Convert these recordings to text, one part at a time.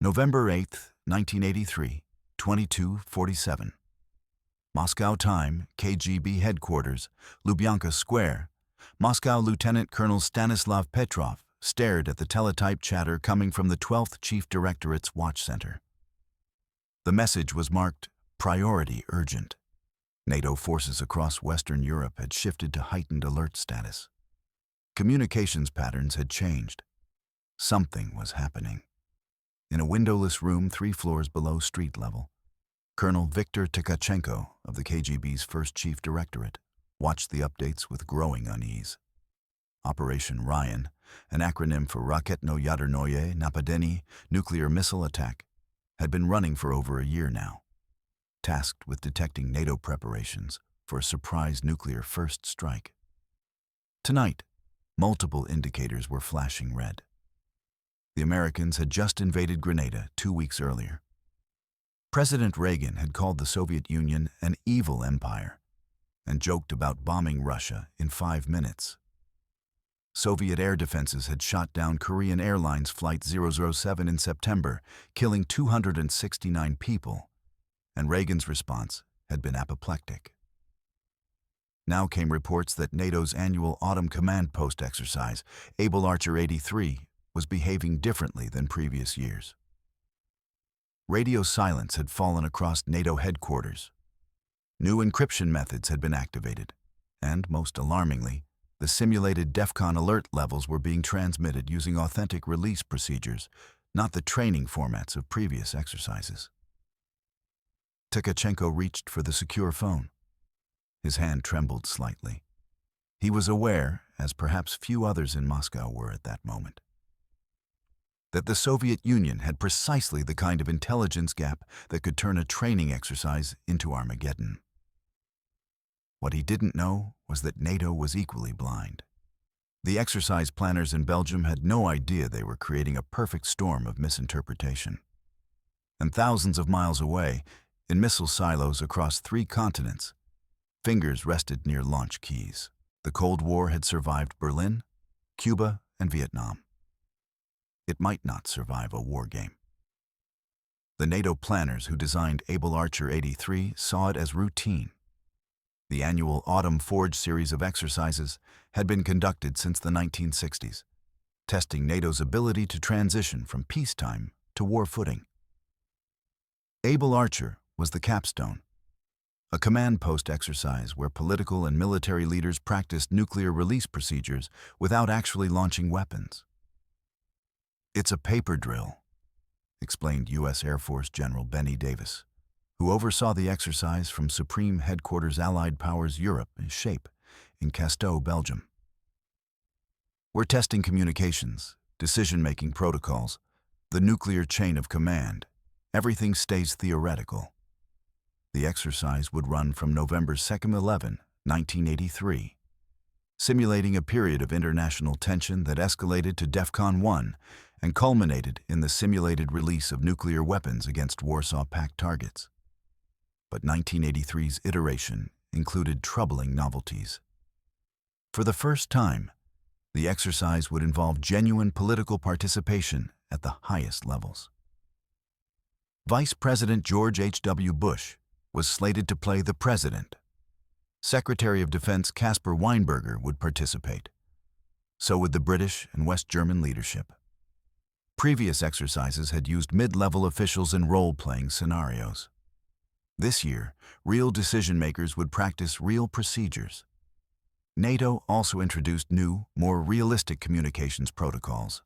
November 8, 1983, 22:47. Moscow time, KGB headquarters, Lubyanka Square. Moscow Lieutenant Colonel Stanislav Petrov stared at the teletype chatter coming from the 12th Chief Directorate's watch center. The message was marked Priority Urgent. NATO forces across Western Europe had shifted to heightened alert status. Communications patterns had changed. Something was happening. In a windowless room 3 floors below street level, Colonel Viktor Tkachenko of the KGB's 1st Chief Directorate watched the updates with growing unease. Operation Ryan, an acronym for Raketno-Yadernoye Napadenie, nuclear missile attack, had been running for over a year now, tasked with detecting NATO preparations for a surprise nuclear first strike. Tonight, multiple indicators were flashing red. The Americans had just invaded Grenada 2 weeks earlier. President Reagan had called the Soviet Union an evil empire and joked about bombing Russia in 5 minutes. Soviet air defenses had shot down Korean Airlines Flight 007 in September, killing 269 people, and Reagan's response had been apoplectic. Now came reports that NATO's annual Autumn Command Post exercise, Able Archer 83, was behaving differently than previous years. Radio silence had fallen across NATO headquarters. New encryption methods had been activated, and, most alarmingly, the simulated DEFCON alert levels were being transmitted using authentic release procedures, not the training formats of previous exercises. Tkachenko reached for the secure phone. His hand trembled slightly. He was aware, as perhaps few others in Moscow were at that moment, that the Soviet Union had precisely the kind of intelligence gap that could turn a training exercise into Armageddon. What he didn't know was that NATO was equally blind. The exercise planners in Belgium had no idea they were creating a perfect storm of misinterpretation. And thousands of miles away, in missile silos across 3 continents, fingers rested near launch keys. The Cold War had survived Berlin, Cuba, and Vietnam. It might not survive a war game. The NATO planners who designed Able Archer 83 saw it as routine. The annual Autumn Forge series of exercises had been conducted since the 1960s, testing NATO's ability to transition from peacetime to war footing. Able Archer was the capstone, a command post exercise where political and military leaders practiced nuclear release procedures without actually launching weapons. "It's a paper drill," explained U.S. Air Force General Benny Davis, who oversaw the exercise from Supreme Headquarters Allied Powers Europe SHAPE in Casteau, Belgium. "We're testing communications, decision-making protocols, the nuclear chain of command. Everything stays theoretical." The exercise would run from November 2, 1983, simulating a period of international tension that escalated to DEFCON 1 and culminated in the simulated release of nuclear weapons against Warsaw Pact targets. But 1983's iteration included troubling novelties. For the first time, the exercise would involve genuine political participation at the highest levels. Vice President George H.W. Bush was slated to play the president. Secretary of Defense Caspar Weinberger would participate. So would the British and West German leadership. Previous exercises had used mid-level officials in role-playing scenarios. This year, real decision-makers would practice real procedures. NATO also introduced new, more realistic communications protocols.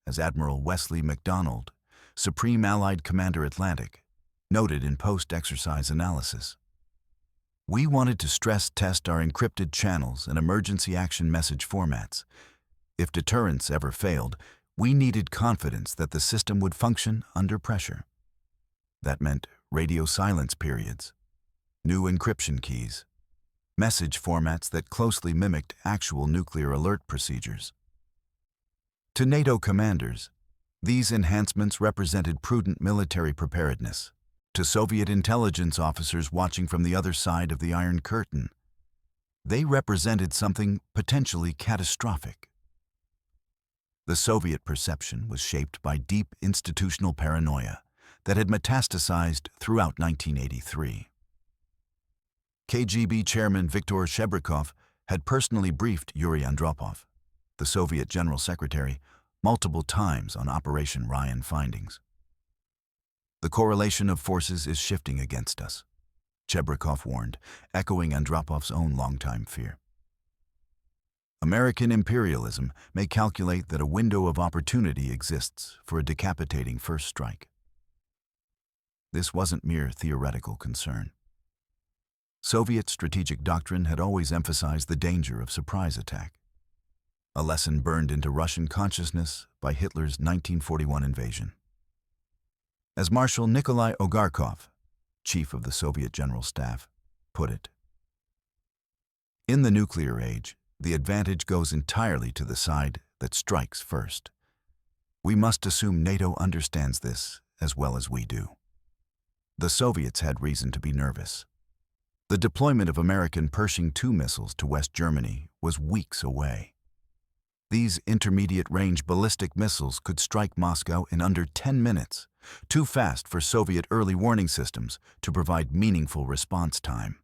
As Admiral Wesley MacDonald, Supreme Allied Commander Atlantic, noted in post-exercise analysis, "We wanted to stress test our encrypted channels and emergency action message formats. If deterrence ever failed, we needed confidence that the system would function under pressure." That meant radio silence periods, new encryption keys, message formats that closely mimicked actual nuclear alert procedures. To NATO commanders, these enhancements represented prudent military preparedness. To Soviet intelligence officers watching from the other side of the Iron Curtain, they represented something potentially catastrophic. The Soviet perception was shaped by deep institutional paranoia that had metastasized throughout 1983. KGB Chairman Viktor Shcherbakov had personally briefed Yuri Andropov, the Soviet General Secretary, multiple times on Operation Ryan findings. The correlation of forces is shifting against us, Shcherbakov warned, echoing Andropov's own longtime fear. American imperialism may calculate that a window of opportunity exists for a decapitating first strike. This wasn't mere theoretical concern. Soviet strategic doctrine had always emphasized the danger of surprise attack, a lesson burned into Russian consciousness by Hitler's 1941 invasion. As Marshal Nikolai Ogarkov, chief of the Soviet General Staff, put it, "In the nuclear age, the advantage goes entirely to the side that strikes first. We must assume NATO understands this as well as we do." The Soviets had reason to be nervous. The deployment of American Pershing II missiles to West Germany was weeks away. These intermediate-range ballistic missiles could strike Moscow in under 10 minutes, too fast for Soviet early warning systems to provide meaningful response time.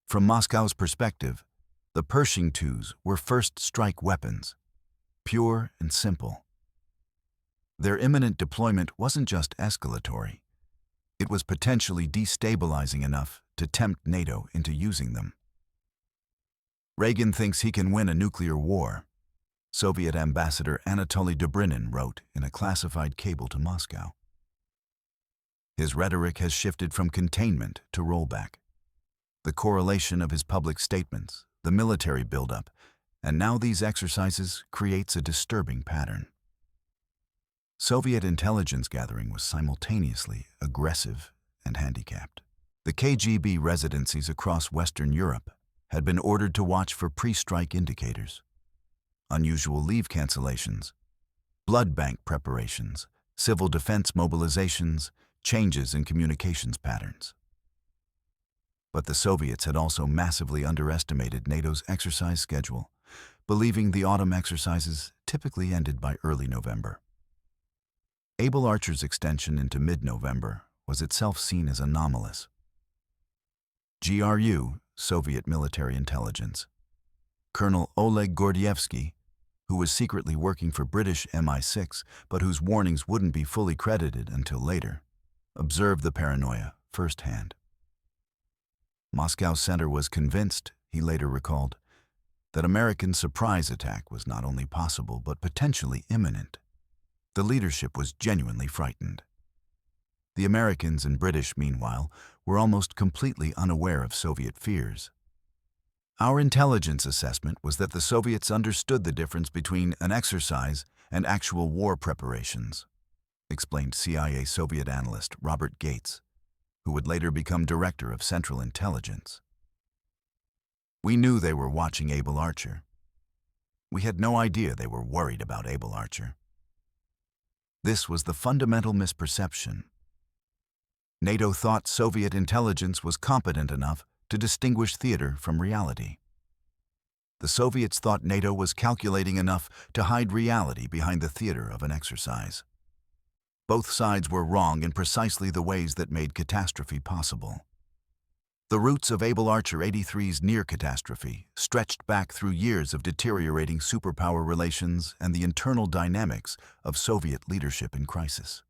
From Moscow's perspective, the Pershing IIs were first-strike weapons, pure and simple. Their imminent deployment wasn't just escalatory. It was potentially destabilizing enough to tempt NATO into using them. Reagan thinks he can win a nuclear war, Soviet Ambassador Anatoly Dobrynin wrote in a classified cable to Moscow. His rhetoric has shifted from containment to rollback. The correlation of his public statements, the military buildup, and now these exercises creates a disturbing pattern. Soviet intelligence gathering was simultaneously aggressive and handicapped. The KGB residencies across Western Europe had been ordered to watch for pre-strike indicators. Unusual leave cancellations, blood bank preparations, civil defense mobilizations, changes in communications patterns. But the Soviets had also massively underestimated NATO's exercise schedule, believing the autumn exercises typically ended by early November. Able Archer's extension into mid-November was itself seen as anomalous. GRU, Soviet military intelligence. Colonel Oleg Gordievsky, who was secretly working for British MI6 but whose warnings wouldn't be fully credited until later, observed the paranoia firsthand. Moscow's center was convinced, he later recalled, that American surprise attack was not only possible but potentially imminent. The leadership was genuinely frightened. The Americans and British, meanwhile, were almost completely unaware of Soviet fears. Our intelligence assessment was that the Soviets understood the difference between an exercise and actual war preparations, explained CIA Soviet analyst Robert Gates, who would later become director of Central Intelligence. We knew they were watching Able Archer. We had no idea they were worried about Able Archer. This was the fundamental misperception. NATO thought Soviet intelligence was competent enough to distinguish theater from reality. The Soviets thought NATO was calculating enough to hide reality behind the theater of an exercise. Both sides were wrong in precisely the ways that made catastrophe possible. The roots of Able Archer 83's near catastrophe stretched back through years of deteriorating superpower relations and the internal dynamics of Soviet leadership in crisis.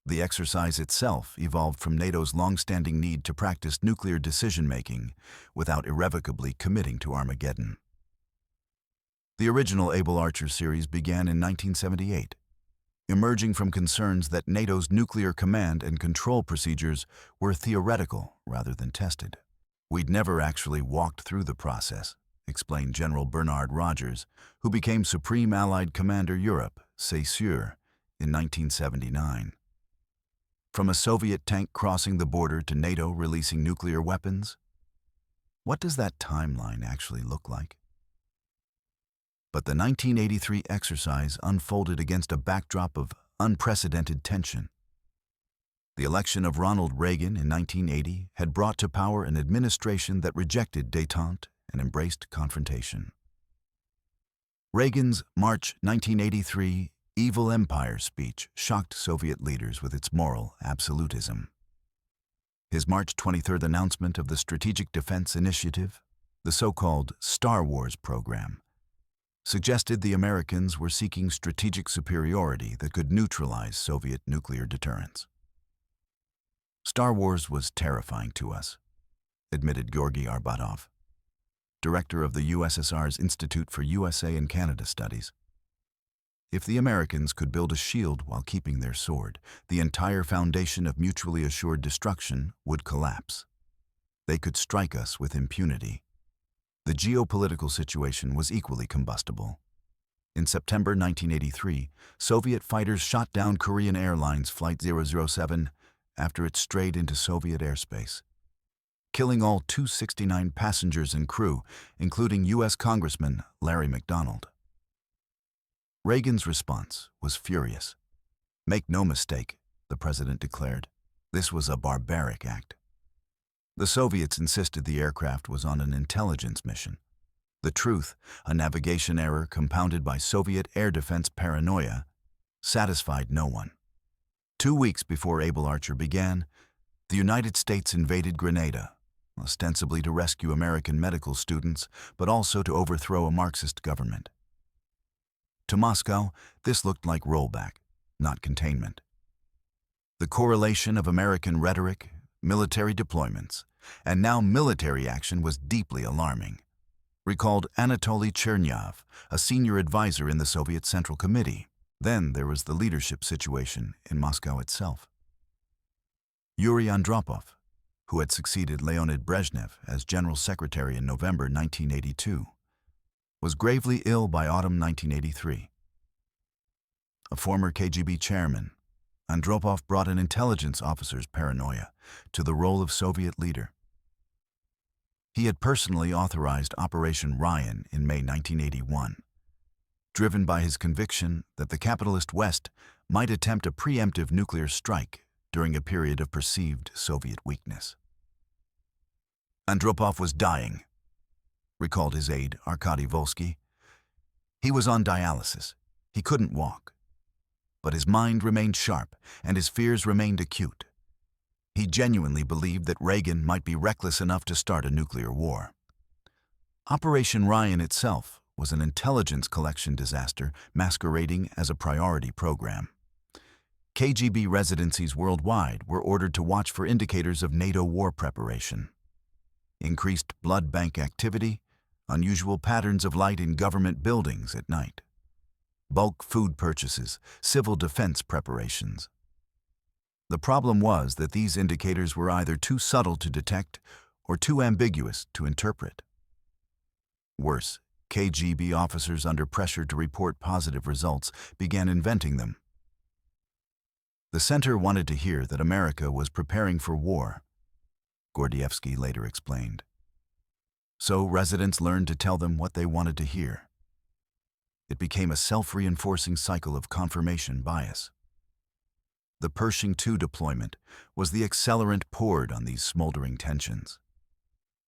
The exercise itself evolved from NATO's long-standing need to practice nuclear decision-making without irrevocably committing to Armageddon. The original Able Archer series began in 1978, emerging from concerns that NATO's nuclear command and control procedures were theoretical rather than tested. We'd never actually walked through the process, explained General Bernard Rogers, who became Supreme Allied Commander Europe, c'est sûr, in 1979. From a Soviet tank crossing the border to NATO releasing nuclear weapons? What does that timeline actually look like? But the 1983 exercise unfolded against a backdrop of unprecedented tension. The election of Ronald Reagan in 1980 had brought to power an administration that rejected détente and embraced confrontation. Reagan's March 1983 Evil Empire speech shocked Soviet leaders with its moral absolutism. His March 23 announcement of the Strategic Defense Initiative, the so-called Star Wars program, suggested the Americans were seeking strategic superiority that could neutralize Soviet nuclear deterrence. Star Wars was terrifying to us, admitted Georgy Arbatov, director of the USSR's Institute for USA and Canada Studies. If the Americans could build a shield while keeping their sword, the entire foundation of mutually assured destruction would collapse. They could strike us with impunity. The geopolitical situation was equally combustible. In September 1983, Soviet fighters shot down Korean Airlines Flight 007 after it strayed into Soviet airspace, killing all 269 passengers and crew, including U.S. Congressman Larry McDonald. Reagan's response was furious. "Make no mistake," the president declared, "this was a barbaric act." The Soviets insisted the aircraft was on an intelligence mission. The truth, a navigation error compounded by Soviet air defense paranoia, satisfied no one. 2 weeks before Able Archer began, the United States invaded Grenada, ostensibly to rescue American medical students, but also to overthrow a Marxist government. To Moscow, this looked like rollback, not containment. The correlation of American rhetoric, military deployments, and now military action was deeply alarming, recalled Anatoly Chernyov, a senior advisor in the Soviet Central Committee. Then there was the leadership situation in Moscow itself. Yuri Andropov, who had succeeded Leonid Brezhnev as General Secretary in November 1982, was gravely ill by autumn 1983. A former KGB chairman, Andropov brought an intelligence officer's paranoia to the role of Soviet leader. He had personally authorized Operation Ryan in May 1981, driven by his conviction that the capitalist West might attempt a preemptive nuclear strike during a period of perceived Soviet weakness. Andropov was dying, recalled his aide Arkady Volsky. He was on dialysis. He couldn't walk. But his mind remained sharp and his fears remained acute. He genuinely believed that Reagan might be reckless enough to start a nuclear war. Operation Ryan itself was an intelligence collection disaster masquerading as a priority program. KGB residencies worldwide were ordered to watch for indicators of NATO war preparation. Increased blood bank activity, unusual patterns of light in government buildings at night, bulk food purchases, civil defense preparations. The problem was that these indicators were either too subtle to detect or too ambiguous to interpret. Worse, KGB officers under pressure to report positive results began inventing them. The center wanted to hear that America was preparing for war, Gordievsky later explained. So residents learned to tell them what they wanted to hear. It became a self-reinforcing cycle of confirmation bias. The Pershing II deployment was the accelerant poured on these smoldering tensions.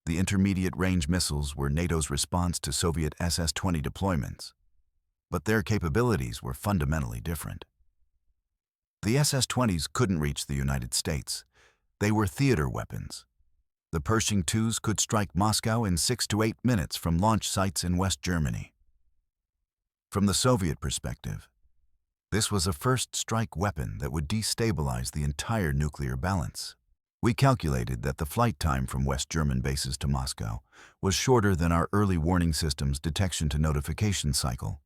The intermediate-range missiles were NATO's response to Soviet SS-20 deployments, but their capabilities were fundamentally different. The SS-20s couldn't reach the United States. They were theater weapons. The Pershing IIs could strike Moscow in 6 to 8 minutes from launch sites in West Germany. From the Soviet perspective, this was a first-strike weapon that would destabilize the entire nuclear balance. We calculated that the flight time from West German bases to Moscow was shorter than our early warning system's detection-to-notification cycle,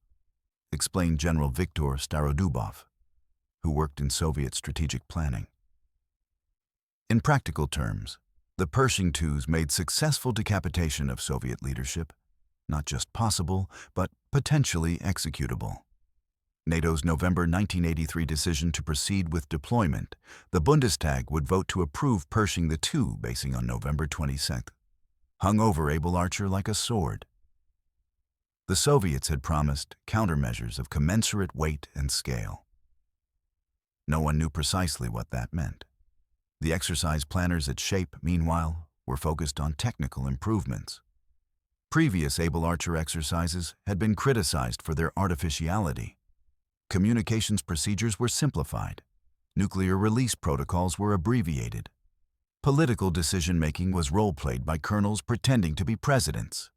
explained General Viktor Starodubov, who worked in Soviet strategic planning. In practical terms, the Pershing IIs made successful decapitation of Soviet leadership not just possible, but potentially executable. NATO's November 1983 decision to proceed with deployment, the Bundestag would vote to approve Pershing the II basing on November 22nd, hung over Able Archer like a sword. The Soviets had promised countermeasures of commensurate weight and scale. No one knew precisely what that meant. The exercise planners at SHAPE, meanwhile, were focused on technical improvements. Previous Able Archer exercises had been criticized for their artificiality. Communications procedures were simplified. Nuclear release protocols were abbreviated. Political decision-making was role-played by colonels pretending to be presidents.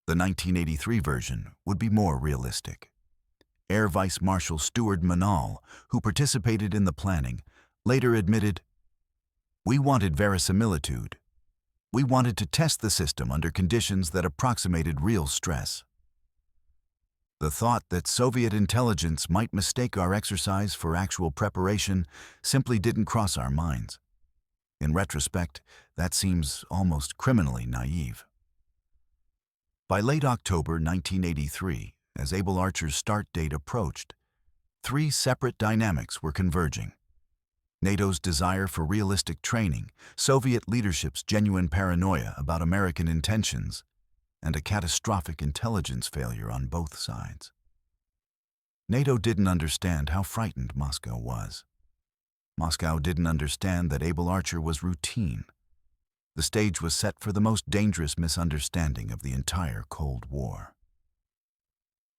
The 1983 version would be more realistic. Air Vice Marshal Stuart Manal, who participated in the planning, later admitted, "We wanted verisimilitude. We wanted to test the system under conditions that approximated real stress." The thought that Soviet intelligence might mistake our exercise for actual preparation simply didn't cross our minds. In retrospect, that seems almost criminally naive. By late October 1983, as Able Archer's start date approached, three separate dynamics were converging: NATO's desire for realistic training, Soviet leadership's genuine paranoia about American intentions, and a catastrophic intelligence failure on both sides. NATO didn't understand how frightened Moscow was. Moscow didn't understand that Able Archer was routine. The stage was set for the most dangerous misunderstanding of the entire Cold War.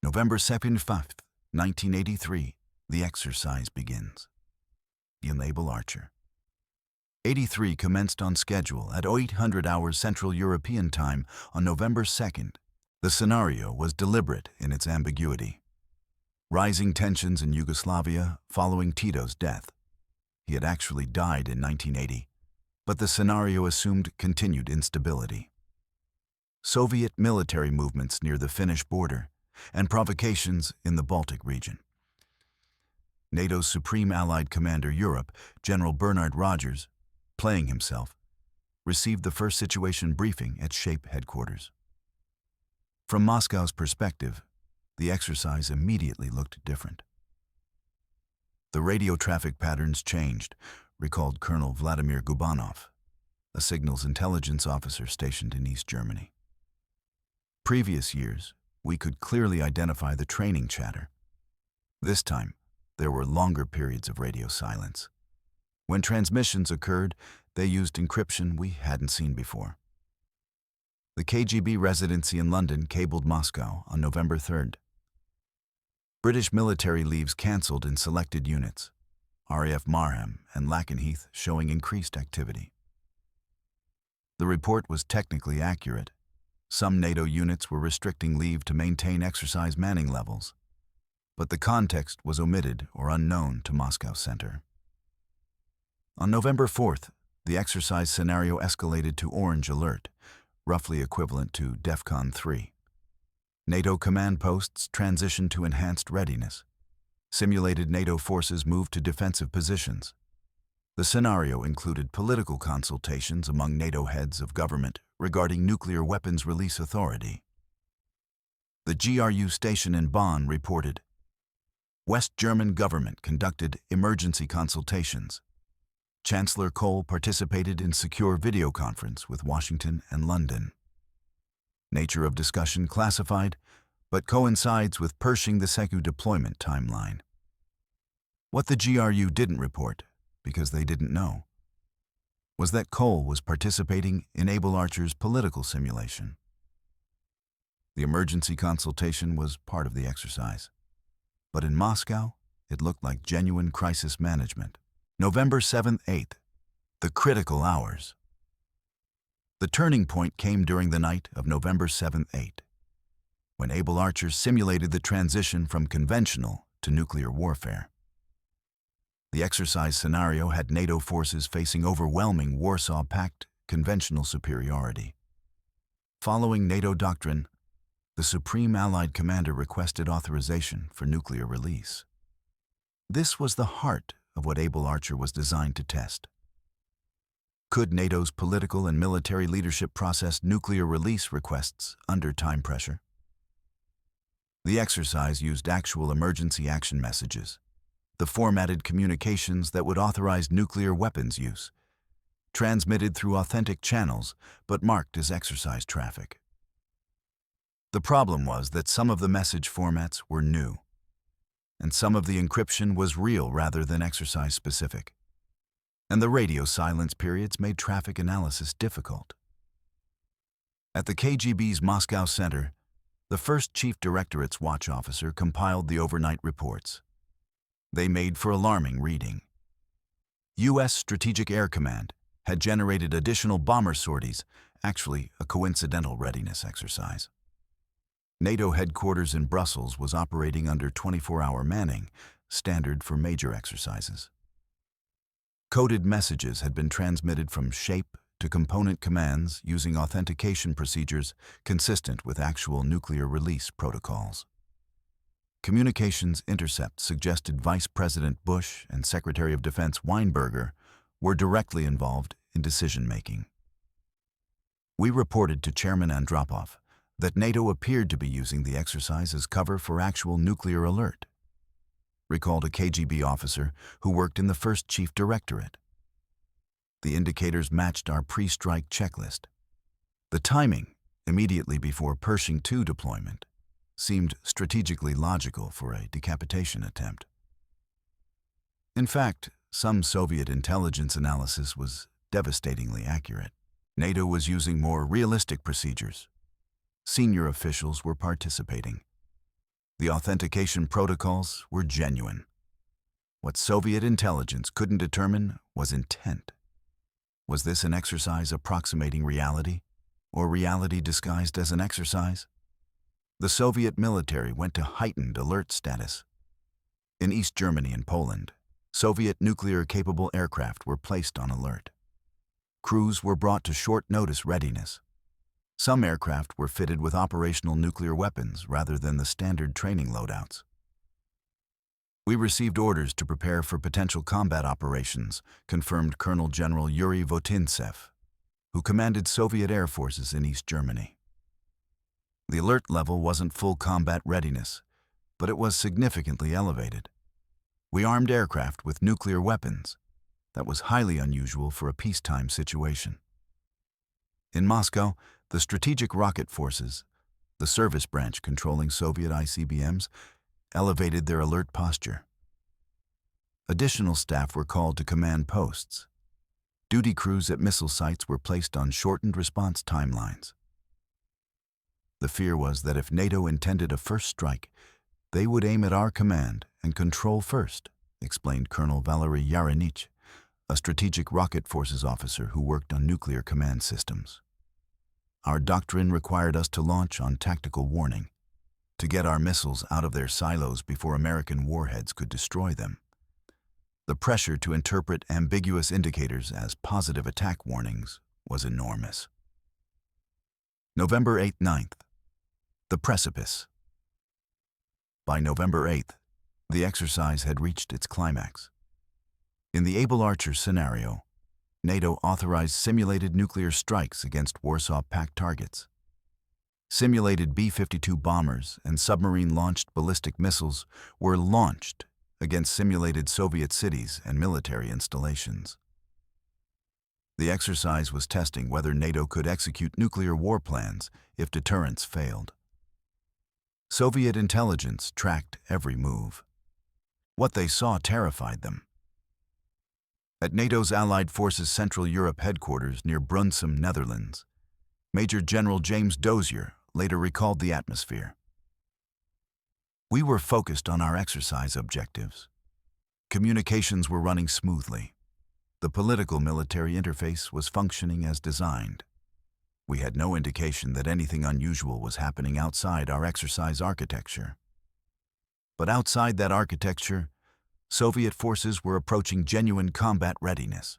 November 5th, 1983, the exercise begins. In Able Archer. 83 commenced on schedule at 0800 hours Central European Time on November 2nd. The scenario was deliberate in its ambiguity. Rising tensions in Yugoslavia following Tito's death. He had actually died in 1980, but the scenario assumed continued instability. Soviet military movements near the Finnish border and provocations in the Baltic region. NATO's Supreme Allied Commander Europe, General Bernard Rogers, playing himself, received the first situation briefing at SHAPE headquarters. From Moscow's perspective, the exercise immediately looked different. The radio traffic patterns changed, recalled Colonel Vladimir Gubanov, a signals intelligence officer stationed in East Germany. Previous years, we could clearly identify the training chatter. This time, there were longer periods of radio silence. When transmissions occurred, they used encryption we hadn't seen before. The KGB residency in London cabled Moscow on November 3rd. British military leaves cancelled in selected units, RAF Marham and Lakenheath showing increased activity. The report was technically accurate. Some NATO units were restricting leave to maintain exercise manning levels, but the context was omitted or unknown to Moscow Center. On November 4th, the exercise scenario escalated to Orange Alert, roughly equivalent to DEFCON 3. NATO command posts transitioned to enhanced readiness. Simulated NATO forces moved to defensive positions. The scenario included political consultations among NATO heads of government regarding nuclear weapons release authority. The GRU station in Bonn reported, West German government conducted emergency consultations. Chancellor Kohl participated in secure video conference with Washington and London. Nature of discussion classified, but coincides with Pershing the Secu deployment timeline. What the GRU didn't report, because they didn't know, was that Kohl was participating in Able Archer's political simulation. The emergency consultation was part of the exercise, but in Moscow, it looked like genuine crisis management. November 7th, 8th, the critical hours. The turning point came during the night of November 7th, 8th, when Able Archer simulated the transition from conventional to nuclear warfare. The exercise scenario had NATO forces facing overwhelming Warsaw Pact conventional superiority. Following NATO doctrine, the Supreme Allied Commander requested authorization for nuclear release. This was the heart of what Able Archer was designed to test. Could NATO's political and military leadership process nuclear release requests under time pressure? The exercise used actual emergency action messages, the formatted communications that would authorize nuclear weapons use, transmitted through authentic channels but marked as exercise traffic. The problem was that some of the message formats were new, and some of the encryption was real rather than exercise-specific, and the radio silence periods made traffic analysis difficult. At the KGB's Moscow Center, the first Chief Directorate's watch officer compiled the overnight reports. They made for alarming reading. U.S. Strategic Air Command had generated additional bomber sorties, actually a coincidental readiness exercise. NATO headquarters in Brussels was operating under 24-hour manning, standard for major exercises. Coded messages had been transmitted from shape to component commands using authentication procedures consistent with actual nuclear release protocols. Communications intercepts suggested Vice President Bush and Secretary of Defense Weinberger were directly involved in decision-making. We reported to Chairman Andropov that NATO appeared to be using the exercise as cover for actual nuclear alert, recalled a KGB officer who worked in the first Chief Directorate. The indicators matched our pre-strike checklist. The timing, immediately before Pershing II deployment, seemed strategically logical for a decapitation attempt. In fact, some Soviet intelligence analysis was devastatingly accurate. NATO was using more realistic procedures. Senior officials were participating. The authentication protocols were genuine. What Soviet intelligence couldn't determine was intent. Was this an exercise approximating reality, or reality disguised as an exercise? The Soviet military went to heightened alert status. In East Germany and Poland, Soviet nuclear-capable aircraft were placed on alert. Crews were brought to short-notice readiness. Some aircraft were fitted with operational nuclear weapons rather than the standard training loadouts. We received orders to prepare for potential combat operations, confirmed Colonel General Yuri Votintsev, who commanded Soviet air forces in East Germany. The alert level wasn't full combat readiness, but it was significantly elevated. We armed aircraft with nuclear weapons. That was highly unusual for a peacetime situation. In Moscow, the Strategic Rocket Forces, the service branch controlling Soviet ICBMs, elevated their alert posture. Additional staff were called to command posts. Duty crews at missile sites were placed on shortened response timelines. The fear was that if NATO intended a first strike, they would aim at our command and control first, explained Colonel Valery Yarenich, a Strategic Rocket Forces officer who worked on nuclear command systems. Our doctrine required us to launch on tactical warning, to get our missiles out of their silos before American warheads could destroy them. The pressure to interpret ambiguous indicators as positive attack warnings was enormous. November 8-9th. The precipice. By November 8th, the exercise had reached its climax. In the Able Archer scenario, NATO authorized simulated nuclear strikes against Warsaw Pact targets. Simulated B-52 bombers and submarine-launched ballistic missiles were launched against simulated Soviet cities and military installations. The exercise was testing whether NATO could execute nuclear war plans if deterrence failed. Soviet intelligence tracked every move. What they saw terrified them. At NATO's Allied Forces Central Europe headquarters near Brunsum, Netherlands, Major General James Dozier later recalled the atmosphere. We were focused on our exercise objectives. Communications were running smoothly. The political-military interface was functioning as designed. We had no indication that anything unusual was happening outside our exercise architecture. But outside that architecture, Soviet forces were approaching genuine combat readiness.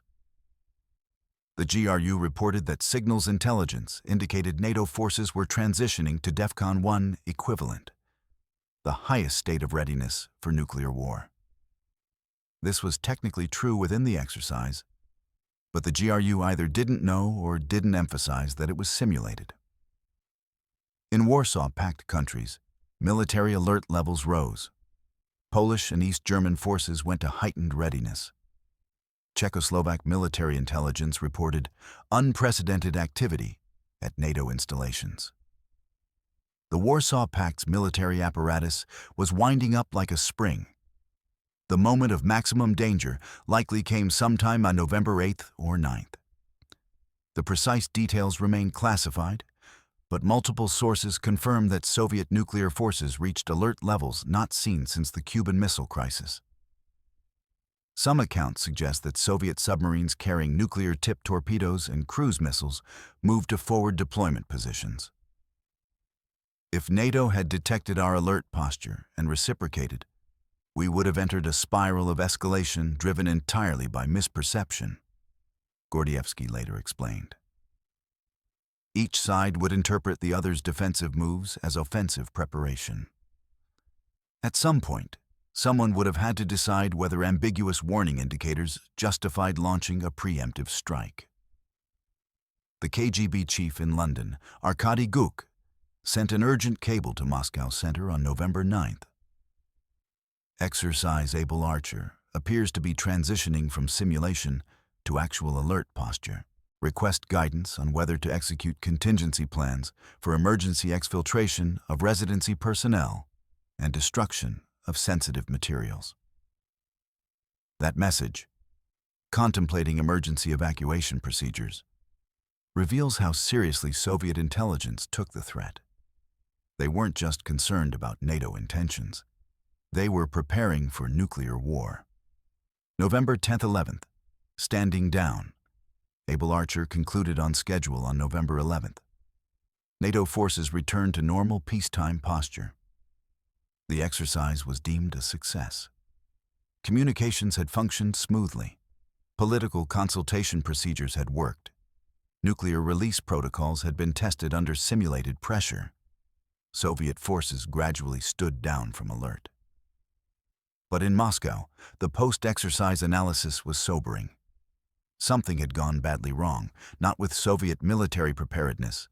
The GRU reported that signals intelligence indicated NATO forces were transitioning to DEFCON 1 equivalent, the highest state of readiness for nuclear war. This was technically true within the exercise, but the GRU either didn't know or didn't emphasize that it was simulated. In Warsaw Pact countries, military alert levels rose. Polish and East German forces went to heightened readiness. Czechoslovak military intelligence reported unprecedented activity at NATO installations. The Warsaw Pact's military apparatus was winding up like a spring. The moment of maximum danger likely came sometime on November 8th or 9th. The precise details remained classified, but multiple sources confirm that Soviet nuclear forces reached alert levels not seen since the Cuban Missile Crisis. Some accounts suggest that Soviet submarines carrying nuclear-tipped torpedoes and cruise missiles moved to forward deployment positions. If NATO had detected our alert posture and reciprocated, we would have entered a spiral of escalation driven entirely by misperception, Gordievsky later explained. Each side would interpret the other's defensive moves as offensive preparation. At some point, someone would have had to decide whether ambiguous warning indicators justified launching a preemptive strike. The KGB chief in London, Arkady Guk, sent an urgent cable to Moscow Center on November 9th. Exercise Able Archer appears to be transitioning from simulation to actual alert posture. Request guidance on whether to execute contingency plans for emergency exfiltration of residency personnel and destruction of sensitive materials. That message, contemplating emergency evacuation procedures, reveals how seriously Soviet intelligence took the threat. They weren't just concerned about NATO intentions. They were preparing for nuclear war. November 10th-11th, standing down. Able Archer concluded on schedule on November 11th. NATO forces returned to normal peacetime posture. The exercise was deemed a success. Communications had functioned smoothly. Political consultation procedures had worked. Nuclear release protocols had been tested under simulated pressure. Soviet forces gradually stood down from alert. But in Moscow, the post-exercise analysis was sobering. Something had gone badly wrong, not with Soviet military preparedness,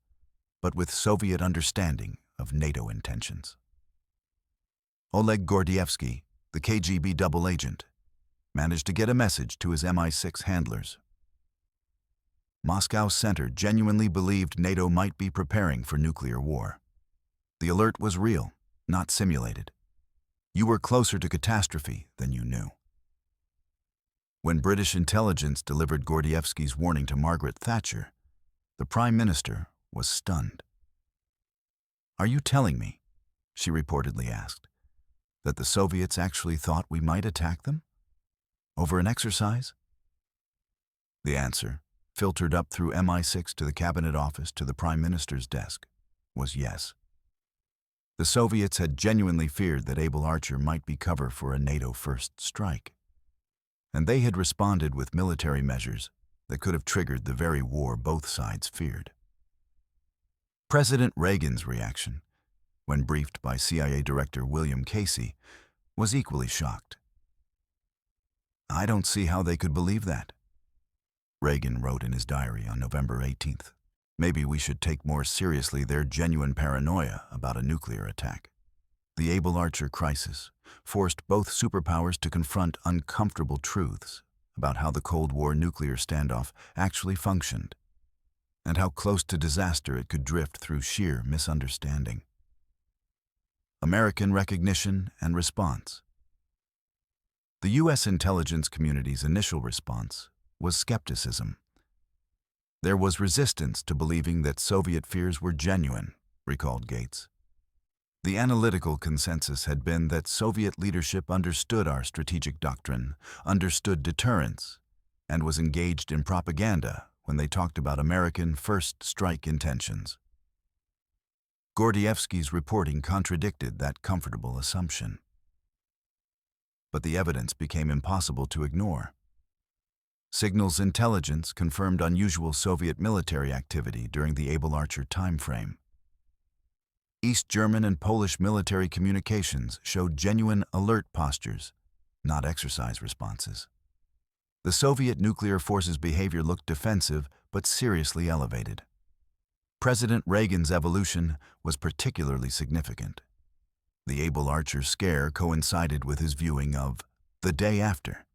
but with Soviet understanding of NATO intentions. Oleg Gordievsky, the KGB double agent, managed to get a message to his MI6 handlers. Moscow Center genuinely believed NATO might be preparing for nuclear war. The alert was real, not simulated. You were closer to catastrophe than you knew. When British intelligence delivered Gordievsky's warning to Margaret Thatcher, the Prime Minister was stunned. "Are you telling me," she reportedly asked, "that the Soviets actually thought we might attack them? Over an exercise?" The answer, filtered up through MI6 to the Cabinet Office to the Prime Minister's desk, was yes. The Soviets had genuinely feared that Able Archer might be cover for a NATO-first strike. And they had responded with military measures that could have triggered the very war both sides feared. President Reagan's reaction, when briefed by CIA Director William Casey, was equally shocked. "I don't see how they could believe that," Reagan wrote in his diary on November 18th. "Maybe we should take more seriously their genuine paranoia about a nuclear attack." The Able Archer crisis forced both superpowers to confront uncomfortable truths about how the Cold War nuclear standoff actually functioned, and how close to disaster it could drift through sheer misunderstanding. American recognition and response. The U.S. intelligence community's initial response was skepticism. There was resistance to believing that Soviet fears were genuine, recalled Gates. The analytical consensus had been that Soviet leadership understood our strategic doctrine, understood deterrence, and was engaged in propaganda when they talked about American first strike intentions. Gordievsky's reporting contradicted that comfortable assumption. But the evidence became impossible to ignore. Signals intelligence confirmed unusual Soviet military activity during the Able Archer timeframe. East German and Polish military communications showed genuine alert postures, not exercise responses. The Soviet nuclear forces' behavior looked defensive but seriously elevated. President Reagan's evolution was particularly significant. The Able Archer scare coincided with his viewing of The Day After,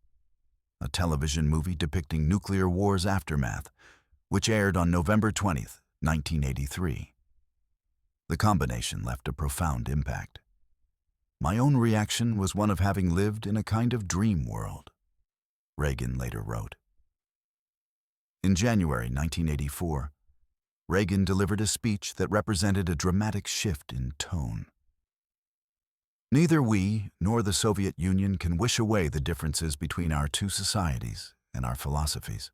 a television movie depicting nuclear war's aftermath, which aired on November 20th, 1983. The combination left a profound impact. "My own reaction was one of having lived in a kind of dream world," Reagan later wrote. In January 1984, Reagan delivered a speech that represented a dramatic shift in tone. "Neither we nor the Soviet Union can wish away the differences between our two societies and our philosophies,"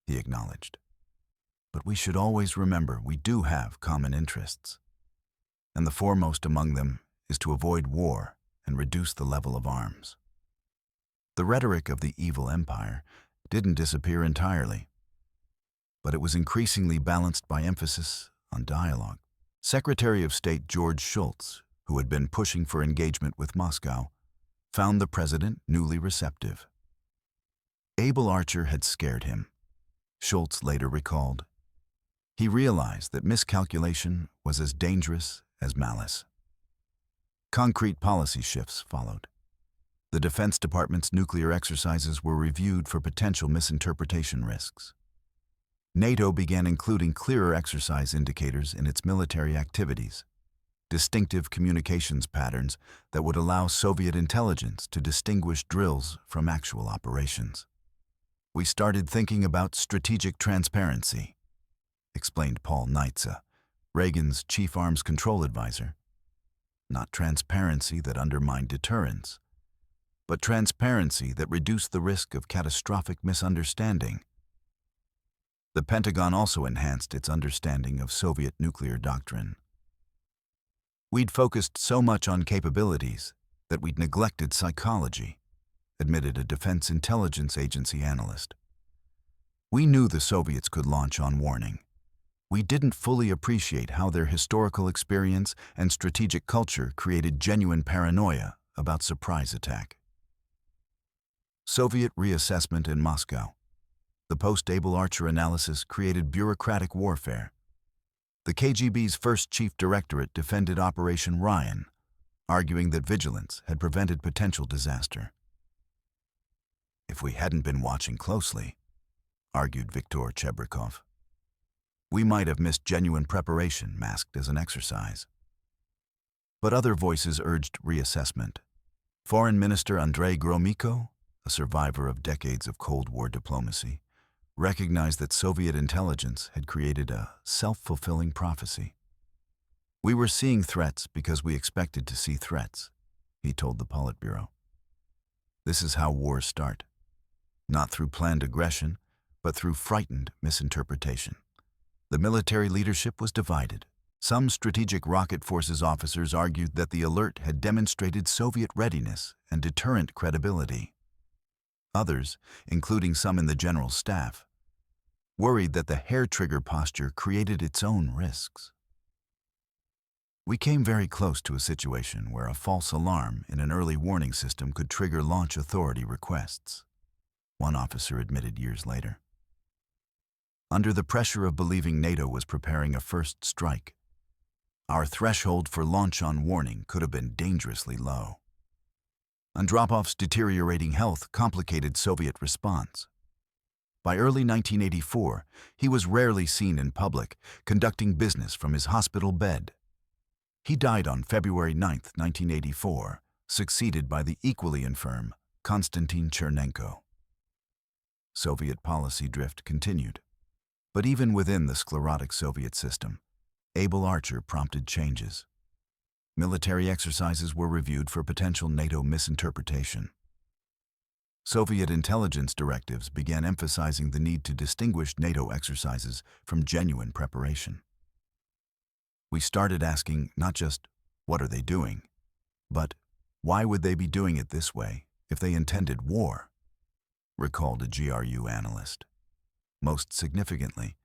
he acknowledged. "But we should always remember we do have common interests, and the foremost among them is to avoid war and reduce the level of arms." The rhetoric of the evil empire didn't disappear entirely, but it was increasingly balanced by emphasis on dialogue. Secretary of State George Shultz, who had been pushing for engagement with Moscow, found the president newly receptive. Abel Archer had scared him, Shultz later recalled. He realized that miscalculation was as dangerous as malice. Concrete policy shifts followed. The Defense Department's nuclear exercises were reviewed for potential misinterpretation risks. NATO began including clearer exercise indicators in its military activities, distinctive communications patterns that would allow Soviet intelligence to distinguish drills from actual operations. "We started thinking about strategic transparency," explained Paul Neitze, Reagan's chief arms control advisor. "Not transparency that undermined deterrence, but transparency that reduced the risk of catastrophic misunderstanding." The Pentagon also enhanced its understanding of Soviet nuclear doctrine. "We'd focused so much on capabilities that we'd neglected psychology," admitted a Defense Intelligence Agency analyst. "We knew the Soviets could launch on warning. We didn't fully appreciate how their historical experience and strategic culture created genuine paranoia about surprise attack." Soviet reassessment in Moscow. The post-Abel Archer analysis created bureaucratic warfare. The KGB's first chief directorate defended Operation Ryan, arguing that vigilance had prevented potential disaster. "If we hadn't been watching closely," argued Viktor Chebrikov, "we might have missed genuine preparation masked as an exercise." But other voices urged reassessment. Foreign Minister Andrei Gromyko, a survivor of decades of Cold War diplomacy, recognized that Soviet intelligence had created a self-fulfilling prophecy. "We were seeing threats because we expected to see threats," he told the Politburo. "This is how wars start, not through planned aggression, but through frightened misinterpretation." The military leadership was divided. Some Strategic Rocket Forces officers argued that the alert had demonstrated Soviet readiness and deterrent credibility. Others, including some in the General Staff, worried that the hair-trigger posture created its own risks. "We came very close to a situation where a false alarm in an early warning system could trigger launch authority requests," one officer admitted years later. "Under the pressure of believing NATO was preparing a first strike, our threshold for launch on warning could have been dangerously low." Andropov's deteriorating health complicated Soviet response. By early 1984, he was rarely seen in public, conducting business from his hospital bed. He died on February 9, 1984, succeeded by the equally infirm Konstantin Chernenko. Soviet policy drift continued. But even within the sclerotic Soviet system, Abel Archer prompted changes. Military exercises were reviewed for potential NATO misinterpretation. Soviet intelligence directives began emphasizing the need to distinguish NATO exercises from genuine preparation. We started asking not just, what are they doing, but why would they be doing it this way if they intended war, recalled a GRU analyst. Most significantly,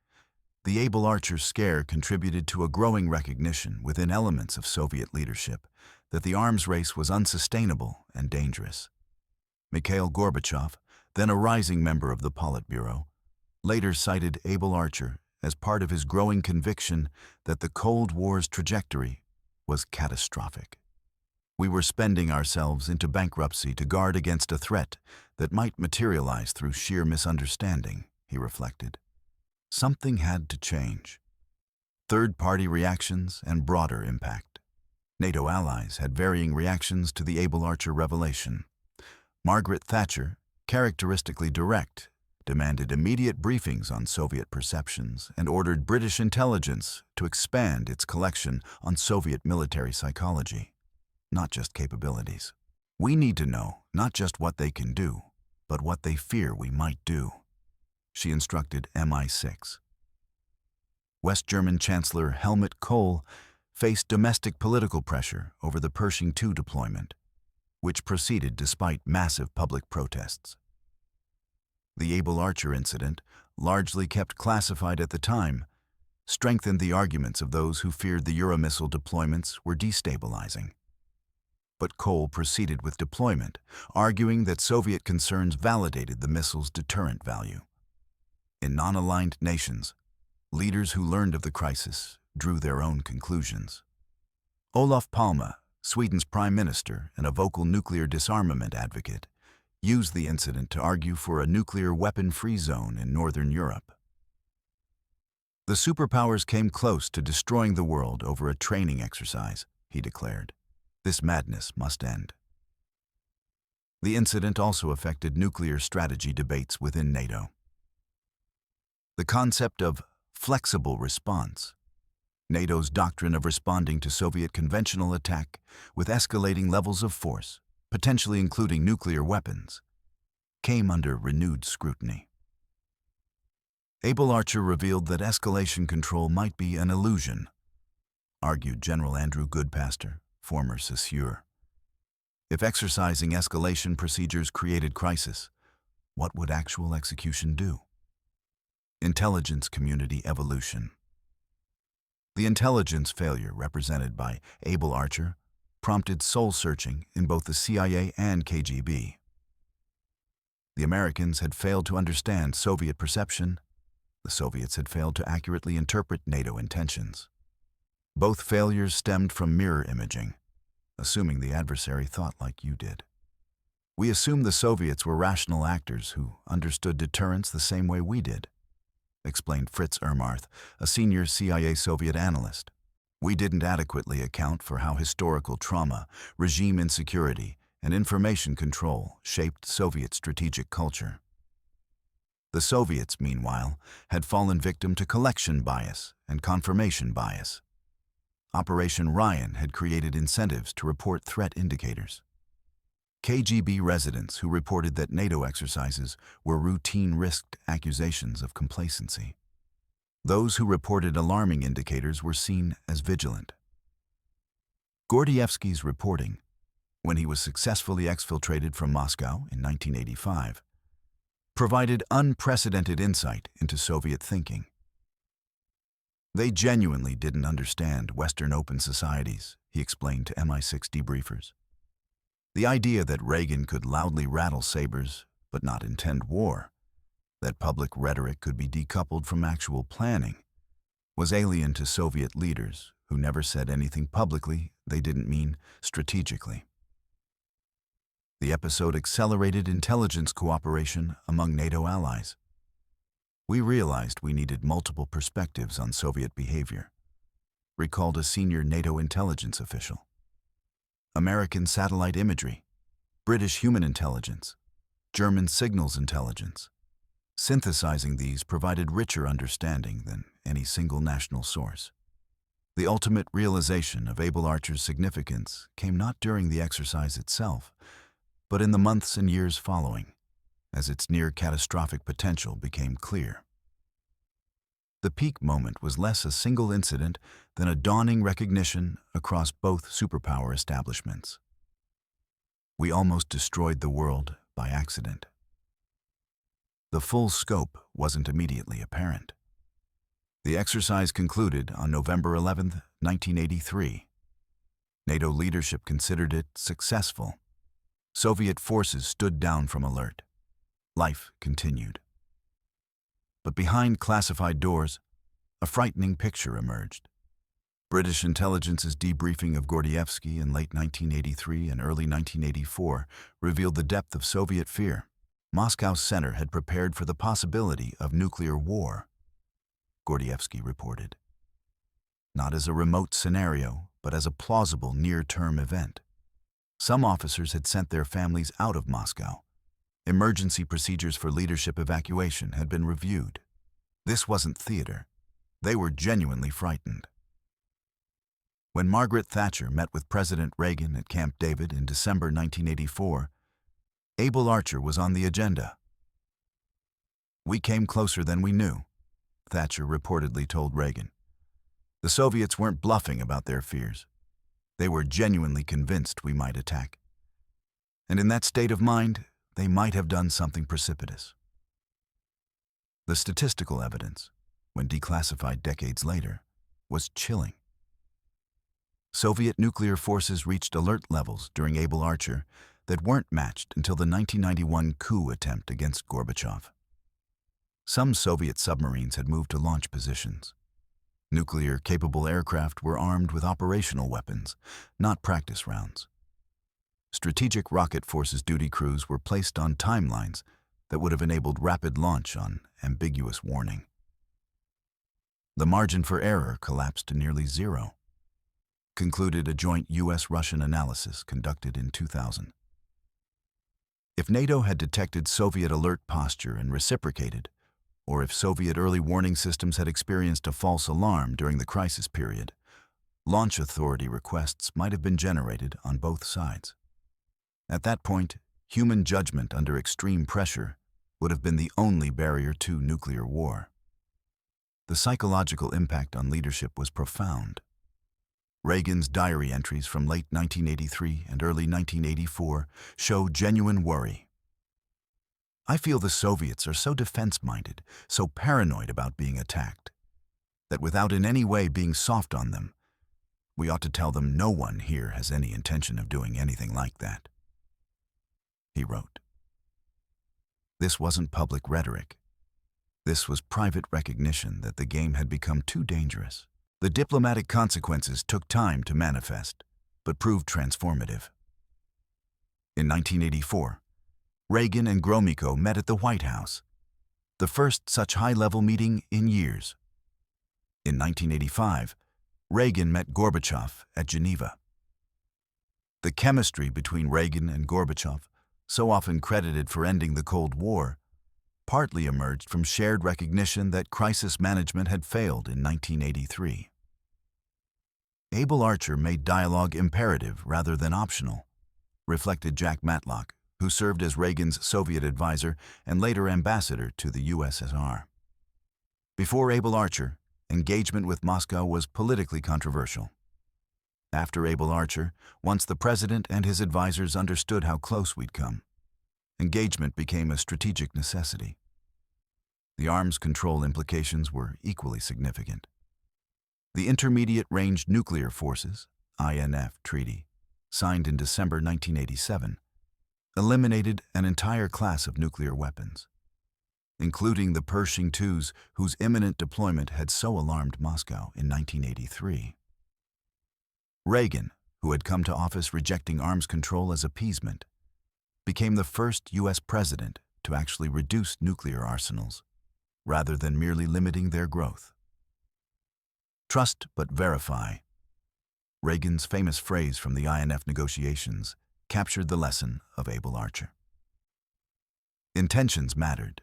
the Abel Archer scare contributed to a growing recognition within elements of Soviet leadership that the arms race was unsustainable and dangerous. Mikhail Gorbachev, then a rising member of the Politburo, later cited Abel Archer as part of his growing conviction that the Cold War's trajectory was catastrophic. "We were spending ourselves into bankruptcy to guard against a threat that might materialize through sheer misunderstanding," he reflected. Something had to change. Third-party reactions and broader impact. NATO allies had varying reactions to the Abel Archer revelation. Margaret Thatcher, characteristically direct, demanded immediate briefings on Soviet perceptions and ordered British intelligence to expand its collection on Soviet military psychology, not just capabilities. We need to know not just what they can do, but what they fear we might do, she instructed MI6. West German Chancellor Helmut Kohl faced domestic political pressure over the Pershing II deployment, which proceeded despite massive public protests. The Able Archer incident, largely kept classified at the time, strengthened the arguments of those who feared the Euromissile deployments were destabilizing. But Kohl proceeded with deployment, arguing that Soviet concerns validated the missile's deterrent value. In non-aligned nations, leaders who learned of the crisis drew their own conclusions. Olof Palme, Sweden's prime minister and a vocal nuclear disarmament advocate, used the incident to argue for a nuclear weapon-free zone in Northern Europe. The superpowers came close to destroying the world over a training exercise, he declared. This madness must end. The incident also affected nuclear strategy debates within NATO. The concept of flexible response, NATO's doctrine of responding to Soviet conventional attack with escalating levels of force, potentially including nuclear weapons, came under renewed scrutiny. Able Archer revealed that escalation control might be an illusion, argued General Andrew Goodpaster, former Chasseur. If exercising escalation procedures created crisis, what would actual execution do? Intelligence community evolution. The intelligence failure represented by Able Archer prompted soul-searching in both the CIA and KGB. The Americans had failed to understand Soviet perception. The Soviets had failed to accurately interpret NATO intentions. Both failures stemmed from mirror imaging, assuming the adversary thought like you did. We assumed the Soviets were rational actors who understood deterrence the same way we did, explained Fritz Ermarth, a senior CIA Soviet analyst. We didn't adequately account for how historical trauma, regime insecurity, and information control shaped Soviet strategic culture. The Soviets, meanwhile, had fallen victim to collection bias and confirmation bias. Operation Ryan had created incentives to report threat indicators. KGB residents who reported that NATO exercises were routine risked accusations of complacency. Those who reported alarming indicators were seen as vigilant. Gordievsky's reporting, when he was successfully exfiltrated from Moscow in 1985, provided unprecedented insight into Soviet thinking. They genuinely didn't understand Western open societies, he explained to MI6 debriefers. The idea that Reagan could loudly rattle sabers but not intend war, that public rhetoric could be decoupled from actual planning, was alien to Soviet leaders who never said anything publicly they didn't mean strategically. The episode accelerated intelligence cooperation among NATO allies. We realized we needed multiple perspectives on Soviet behavior, recalled a senior NATO intelligence official. American satellite imagery, British human intelligence, German signals intelligence. Synthesizing these provided richer understanding than any single national source. The ultimate realization of Able Archer's significance came not during the exercise itself, but in the months and years following, as its near-catastrophic potential became clear. The peak moment was less a single incident than a dawning recognition across both superpower establishments. We almost destroyed the world by accident. The full scope wasn't immediately apparent. The exercise concluded on November 11, 1983. NATO leadership considered it successful. Soviet forces stood down from alert. Life continued. But behind classified doors, a frightening picture emerged. British intelligence's debriefing of Gordievsky in late 1983 and early 1984 revealed the depth of Soviet fear. Moscow's center had prepared for the possibility of nuclear war, Gordievsky reported. Not as a remote scenario, but as a plausible near-term event. Some officers had sent their families out of Moscow, Emergency procedures for leadership evacuation had been reviewed. This wasn't theater. They were genuinely frightened. When Margaret Thatcher met with President Reagan at Camp David in December 1984, Able Archer was on the agenda. "We came closer than we knew," Thatcher reportedly told Reagan. The Soviets weren't bluffing about their fears. They were genuinely convinced we might attack. And in that state of mind, they might have done something precipitous. The statistical evidence, when declassified decades later, was chilling. Soviet nuclear forces reached alert levels during Able Archer that weren't matched until the 1991 coup attempt against Gorbachev. Some Soviet submarines had moved to launch positions. Nuclear-capable aircraft were armed with operational weapons, not practice rounds. Strategic rocket forces duty crews were placed on timelines that would have enabled rapid launch on ambiguous warning. The margin for error collapsed to nearly zero, concluded a joint U.S.-Russian analysis conducted in 2000. If NATO had detected Soviet alert posture and reciprocated, or if Soviet early warning systems had experienced a false alarm during the crisis period, launch authority requests might have been generated on both sides. At that point, human judgment under extreme pressure would have been the only barrier to nuclear war. The psychological impact on leadership was profound. Reagan's diary entries from late 1983 and early 1984 show genuine worry. "I feel the Soviets are so defense-minded, so paranoid about being attacked, that without in any way being soft on them, we ought to tell them no one here has any intention of doing anything like that," he wrote. This wasn't public rhetoric. This was private recognition that the game had become too dangerous. The diplomatic consequences took time to manifest, but proved transformative. In 1984, Reagan and Gromyko met at the White House, the first such high-level meeting in years. In 1985, Reagan met Gorbachev at Geneva. The chemistry between Reagan and Gorbachev, so often credited for ending the Cold War, partly emerged from shared recognition that crisis management had failed in 1983. Able Archer made dialogue imperative rather than optional, reflected Jack Matlock, who served as Reagan's Soviet advisor and later ambassador to the USSR. Before Able Archer, engagement with Moscow was politically controversial. After Able Archer, once the president and his advisors understood how close we'd come, engagement became a strategic necessity. The arms control implications were equally significant. The Intermediate Range Nuclear Forces, INF Treaty, signed in December 1987, eliminated an entire class of nuclear weapons, including the Pershing IIs whose imminent deployment had so alarmed Moscow in 1983. Reagan, who had come to office rejecting arms control as appeasement, became the first U.S. president to actually reduce nuclear arsenals, rather than merely limiting their growth. Trust but verify. Reagan's famous phrase from the INF negotiations captured the lesson of Able Archer. Intentions mattered,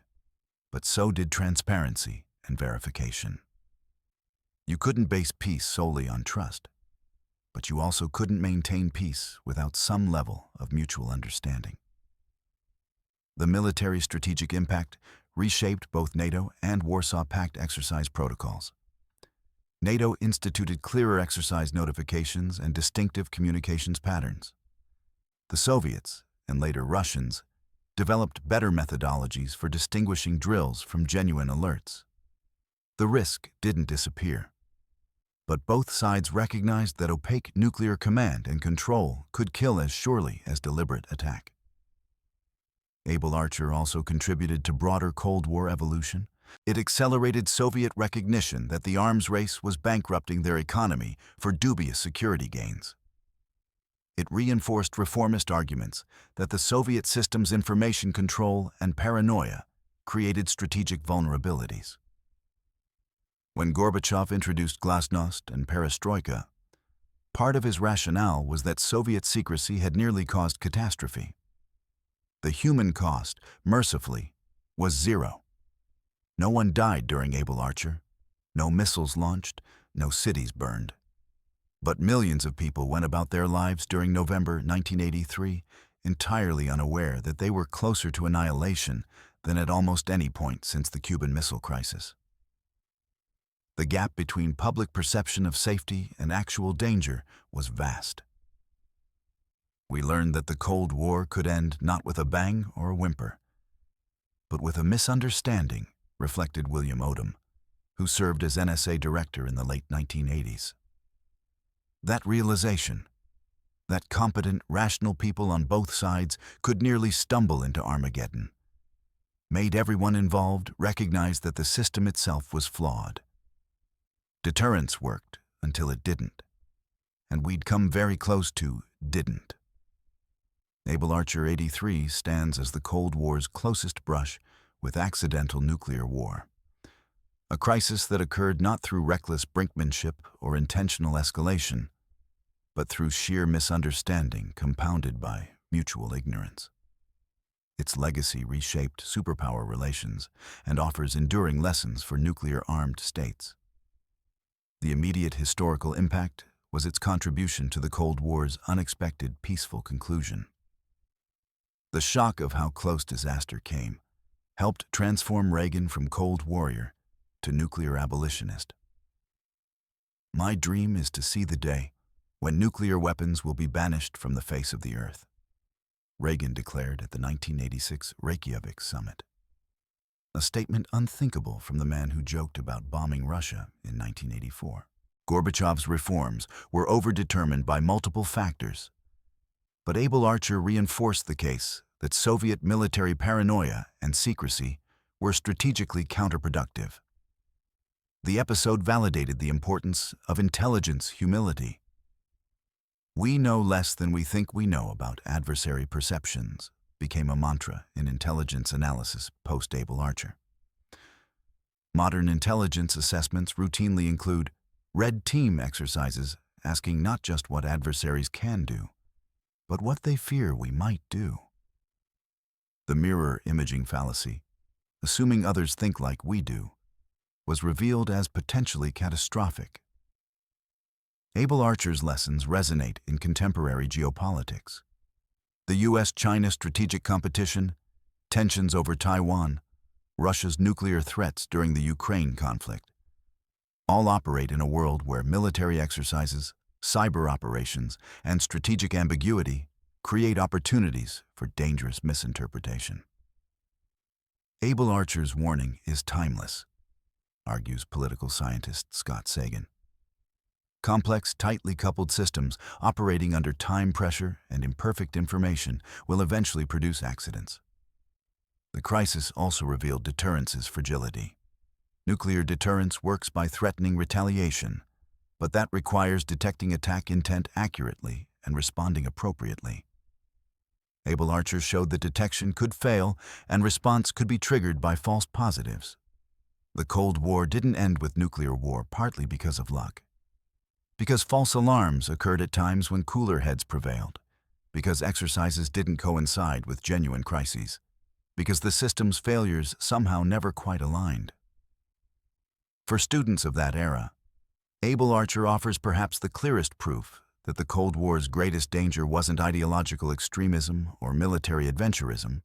but so did transparency and verification. You couldn't base peace solely on trust, but you also couldn't maintain peace without some level of mutual understanding. The military strategic impact reshaped both NATO and Warsaw Pact exercise protocols. NATO instituted clearer exercise notifications and distinctive communications patterns. The Soviets, and later Russians, developed better methodologies for distinguishing drills from genuine alerts. The risk didn't disappear, but both sides recognized that opaque nuclear command and control could kill as surely as deliberate attack. Able Archer also contributed to broader Cold War evolution. It accelerated Soviet recognition that the arms race was bankrupting their economy for dubious security gains. It reinforced reformist arguments that the Soviet system's information control and paranoia created strategic vulnerabilities. When Gorbachev introduced glasnost and perestroika, part of his rationale was that Soviet secrecy had nearly caused catastrophe. The human cost, mercifully, was zero. No one died during Able Archer, no missiles launched, no cities burned. But millions of people went about their lives during November 1983 entirely unaware that they were closer to annihilation than at almost any point since the Cuban Missile Crisis. The gap between public perception of safety and actual danger was vast. We learned that the Cold War could end not with a bang or a whimper, but with a misunderstanding, reflected William Odom, who served as NSA director in the late 1980s. That realization, that competent, rational people on both sides could nearly stumble into Armageddon, made everyone involved recognize that the system itself was flawed. Deterrence worked until it didn't, and we'd come very close to didn't. Able Archer 83 stands as the Cold War's closest brush with accidental nuclear war, a crisis that occurred not through reckless brinkmanship or intentional escalation, but through sheer misunderstanding compounded by mutual ignorance. Its legacy reshaped superpower relations and offers enduring lessons for nuclear-armed states. The immediate historical impact was its contribution to the Cold War's unexpected peaceful conclusion. The shock of how close disaster came helped transform Reagan from Cold Warrior to nuclear abolitionist. My dream is to see the day when nuclear weapons will be banished from the face of the earth, Reagan declared at the 1986 Reykjavik summit. A statement unthinkable from the man who joked about bombing Russia in 1984. Gorbachev's reforms were overdetermined by multiple factors, but Able Archer reinforced the case that Soviet military paranoia and secrecy were strategically counterproductive. The episode validated the importance of intelligence humility. "We know less than we think we know about adversary perceptions," became a mantra in intelligence analysis post-Able Archer. Modern intelligence assessments routinely include red team exercises asking not just what adversaries can do, but what they fear we might do. The mirror imaging fallacy, assuming others think like we do, was revealed as potentially catastrophic. Able Archer's lessons resonate in contemporary geopolitics. The U.S.-China strategic competition, tensions over Taiwan, Russia's nuclear threats during the Ukraine conflict, all operate in a world where military exercises, cyber operations, and strategic ambiguity create opportunities for dangerous misinterpretation. Able Archer's warning is timeless, argues political scientist Scott Sagan. Complex, tightly coupled systems operating under time pressure and imperfect information will eventually produce accidents. The crisis also revealed deterrence's fragility. Nuclear deterrence works by threatening retaliation, but that requires detecting attack intent accurately and responding appropriately. Able Archer showed that detection could fail and response could be triggered by false positives. The Cold War didn't end with nuclear war partly because of luck. Because false alarms occurred at times when cooler heads prevailed, because exercises didn't coincide with genuine crises, because the system's failures somehow never quite aligned. For students of that era, Able Archer offers perhaps the clearest proof that the Cold War's greatest danger wasn't ideological extremism or military adventurism.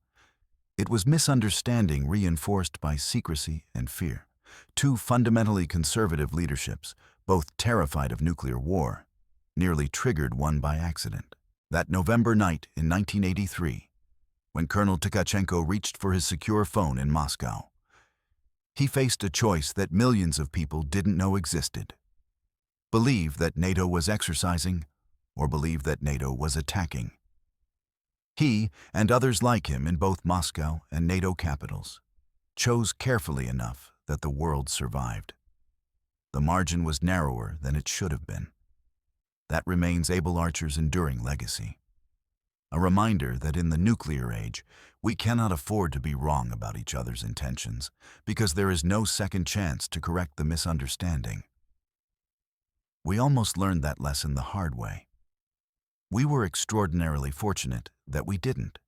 It was misunderstanding reinforced by secrecy and fear, two fundamentally conservative leaderships, both terrified of nuclear war, nearly triggered one by accident. That November night in 1983, when Colonel Tkachenko reached for his secure phone in Moscow, he faced a choice that millions of people didn't know existed. Believe that NATO was exercising, or believe that NATO was attacking. He, and others like him in both Moscow and NATO capitals, chose carefully enough that the world survived. The margin was narrower than it should have been. That remains Able Archer's enduring legacy. A reminder that in the nuclear age, we cannot afford to be wrong about each other's intentions, because there is no second chance to correct the misunderstanding. We almost learned that lesson the hard way. We were extraordinarily fortunate that we didn't.